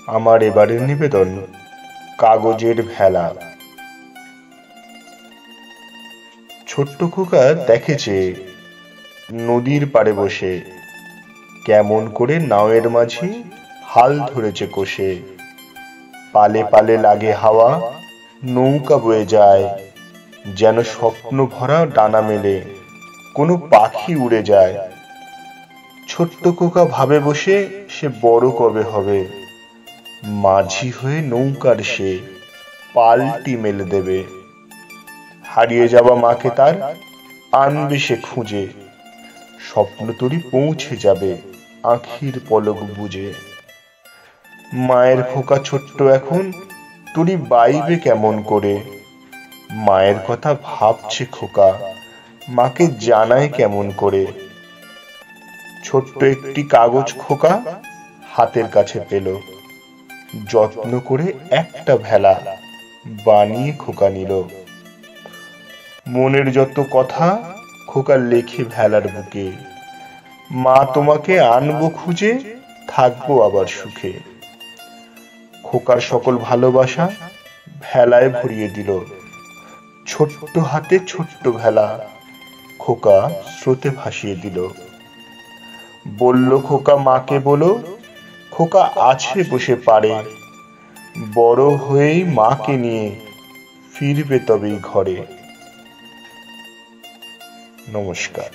আমার এবারের নিবেদন কাগজের ভেলা। ছোট্ট খোকা দেখেছে নদীর পাড়ে বসে কেমন করে নাওয়ের মাঝি হাল ধরেছে কষে। পালে পালে লাগে হাওয়া, নৌকা বয়ে যায়, যেন স্বপ্ন ভরা ডানা মেলে কোনো পাখি উড়ে যায়। ছোট্ট খোকা ভাবে বসে সে বড় কবে হবে, মাঝি হয়ে নৌকার সে পালটি মেলে দেবে। হারিয়ে যাওয়া মাকে তার আনবে সে খুঁজে, স্বপ্ন তরি পৌঁছে যাবে আঁখির পলক বুঝে। মায়ের খোকা ছোট্ট এখন তরি বাইবে কেমন করে, মায়ের কথা ভাবছে খোকা মাকে জানায় কেমন করে। ছোট্ট একটি কাগজ খোকা হাতের কাছে পেল, যত্ন করে একটা ভেলা বানিয়ে খোকা নিল। মনের যত কথা খোকা লেখে ভেলার বুকে, মা তোমাকে আনবো খুঁজে থাকবো আবার সুখে। খোকার সকল ভালোবাসা ভেলায় ভরিয়ে দিল, ছোট্ট হাতে ছোট্ট ভেলা খোকা স্রোতে ভাসিয়ে দিল। বলল খোকা মাকে বলো, খোকা আছে বসে পারে, বড় হয়েই মাকে নিয়ে ফিরবে তবেই ঘরে। নমস্কার।